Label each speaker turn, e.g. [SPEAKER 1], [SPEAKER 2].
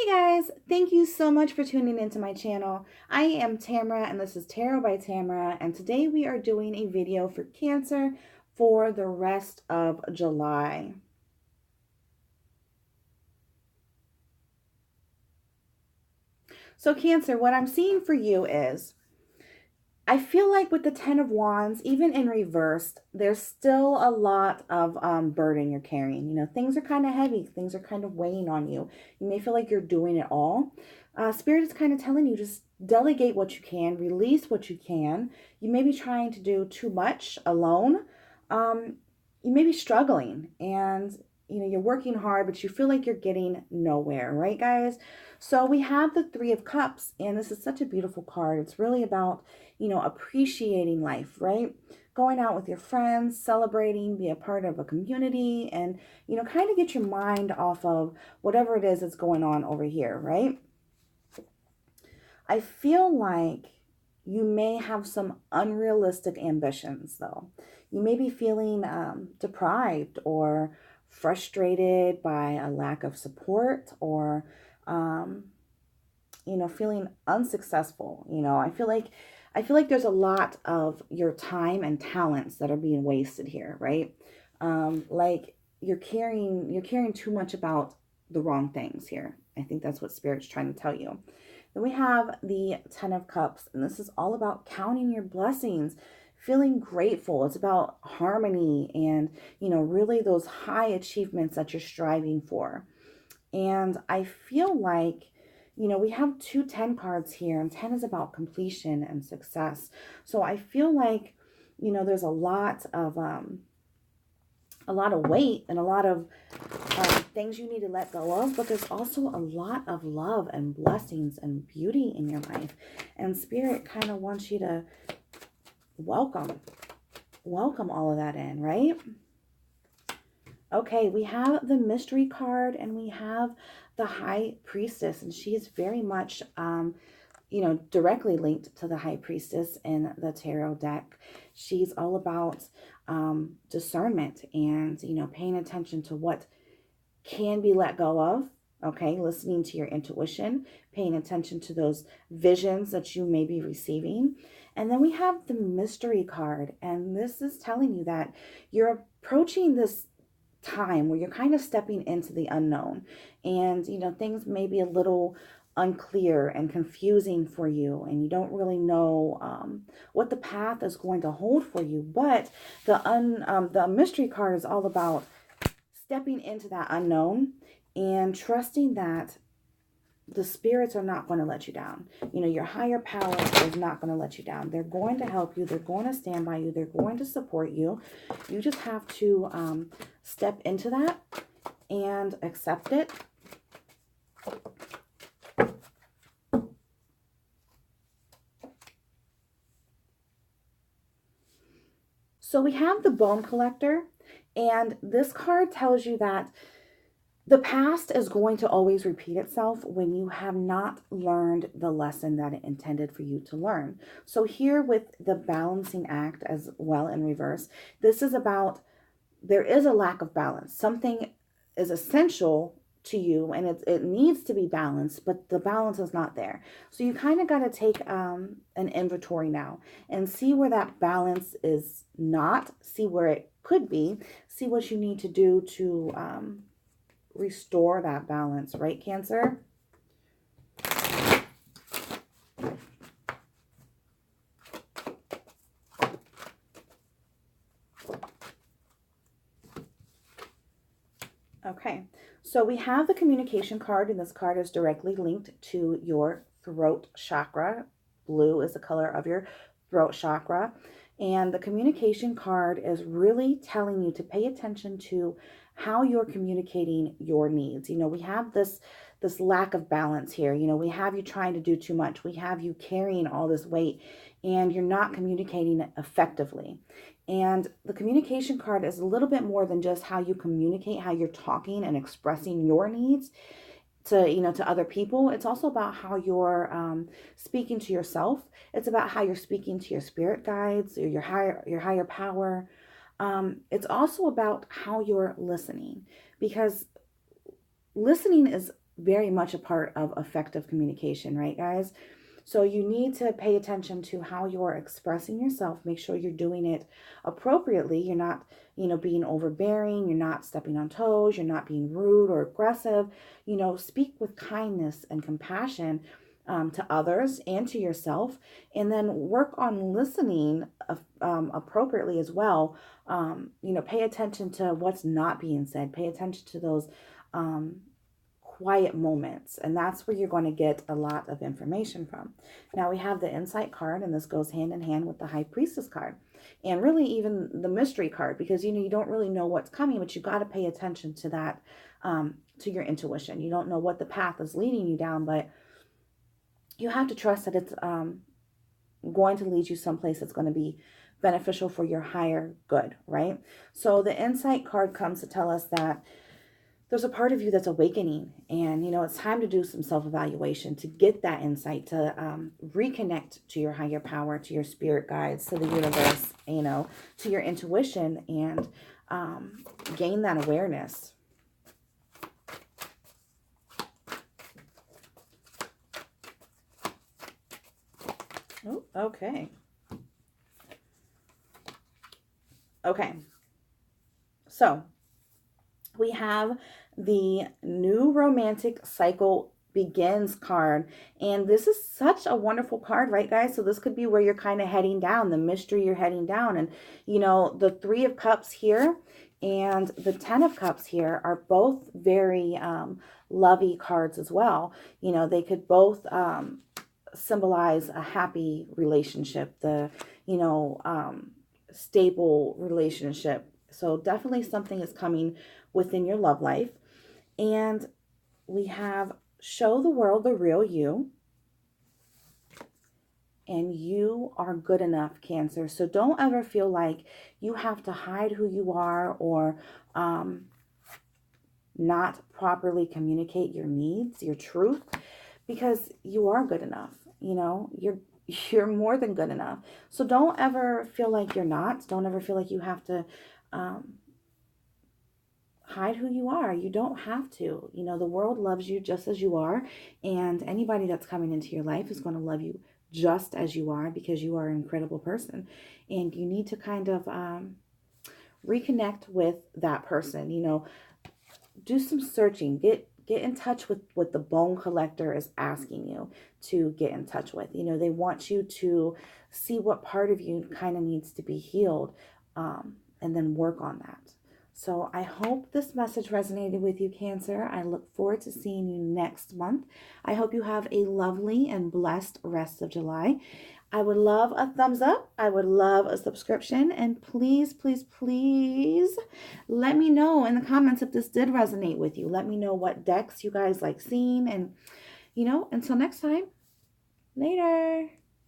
[SPEAKER 1] Hey guys, thank you so much for tuning into my channel. I am Tamara and this is Tarot by Tamara, and today we are doing a video for Cancer for the rest of July. So Cancer, what I'm seeing for you is I feel like with the Ten of Wands, even in reversed, there's still a lot of burden you're carrying. You know, things are kind of heavy. Things are kind of weighing on you. You may feel like you're doing it all. Spirit is kind of telling you just delegate what you can, release what you can. You may be trying to do too much alone. You may be struggling and you're working hard, but you feel like you're getting nowhere, right, guys? So we have the Three of Cups, and this is such a beautiful card. It's really about appreciating life, right? Going out with your friends, celebrating, be a part of a community, and, kind of get your mind off of whatever it is that's going on over here, right? I feel like you may have some unrealistic ambitions, though. You may be feeling deprived or frustrated by a lack of support or, feeling unsuccessful. I feel like there's a lot of your time and talents that are being wasted here, right? Like you're caring too much about the wrong things here. I think that's what Spirit's trying to tell you. Then we have the Ten of Cups, and this is all about counting your blessings, feeling grateful. It's about harmony and, really those high achievements that you're striving for. And I feel like, we have 2 10 cards here, and 10 is about completion and success. So I feel like, there's a lot of weight and a lot of things you need to let go of, but there's also a lot of love and blessings and beauty in your life. And Spirit kind of wants you to welcome all of that in, right? Okay, we have the Mystery card and we have the High Priestess, and she is very much, directly linked to the High Priestess in the tarot deck. She's all about discernment and, paying attention to what can be let go of. Okay, listening to your intuition, paying attention to those visions that you may be receiving. And then we have the Mystery card, and this is telling you that you're approaching this time where you're kind of stepping into the unknown, and things may be a little unclear and confusing for you, and you don't really know what the path is going to hold for you. But the Mystery card is all about stepping into that unknown and trusting that the spirits are not going to let you down. Your higher power is not going to let you down. They're going to help you. They're going to stand by you. They're going to support you. You just have to step into that and accept it. So we have the Bone Collector, and this card tells you that the past is going to always repeat itself when you have not learned the lesson that it intended for you to learn. So here with the balancing act as well in reverse, this is about there is a lack of balance. Something is essential to you and it needs to be balanced, but the balance is not there. So you kind of got to take an inventory now and see where that balance is not, see where it could be, see what you need to do to restore that balance, right, Cancer? Okay, so we have the Communication card, and this card is directly linked to your throat chakra. Blue is the color of your throat chakra. And the Communication card is really telling you to pay attention to how you're communicating your needs. We have this lack of balance here. We have you trying to do too much. We have you carrying all this weight and you're not communicating effectively. And the Communication card is a little bit more than just how you communicate, how you're talking and expressing your needs to other people. It's also about how you're speaking to yourself. It's about how you're speaking to your spirit guides or your higher power. It's also about how you're listening, because listening is very much a part of effective communication, right, guys? So you need to pay attention to how you're expressing yourself. Make sure you're doing it appropriately. You're not, being overbearing. You're not stepping on toes. You're not being rude or aggressive. Speak with kindness and compassion to others and to yourself. And then work on listening appropriately as well. Pay attention to what's not being said. Pay attention to those quiet moments, and that's where you're going to get a lot of information from. Now we have the insight card, and this goes hand in hand with the high priestess card, and really even the mystery card, because you don't really know what's coming, but you got to pay attention to that, to your intuition. You don't know what the path is leading you down, but you have to trust that it's going to lead you someplace that's going to be beneficial for your higher good, right? So the insight card comes to tell us that there's a part of you that's awakening, and it's time to do some self-evaluation to get that insight, to reconnect to your higher power, to your spirit guides, to the universe, to your intuition, and gain that awareness. Oh, okay. Okay. So we have the new romantic cycle begins card, and this is such a wonderful card, right, guys? So this could be where you're kind of heading down, the mystery you're heading down. And the Three of Cups here and the Ten of Cups here are both very lovey cards as well. They could both symbolize a happy relationship, the stable relationship. So definitely something is coming within your love life. And we have show the world the real you. And you are good enough, Cancer. So don't ever feel like you have to hide who you are, or not properly communicate your needs, your truth, because you are good enough. You're more than good enough. So don't ever feel like you're not. Don't ever feel like you have to hide who you are. You don't have to. The world loves you just as you are, and anybody that's coming into your life is going to love you just as you are, because you are an incredible person. And you need to kind of reconnect with that person. Do some searching. Get in touch with what the bone collector is asking you to get in touch with. They want you to see what part of you kind of needs to be healed, and then work on that. So I hope this message resonated with you, Cancer. I look forward to seeing you next month. I hope you have a lovely and blessed rest of July. I would love a thumbs up. I would love a subscription. And please, please, please let me know in the comments if this did resonate with you. Let me know what decks you guys like seeing. And, until next time, later.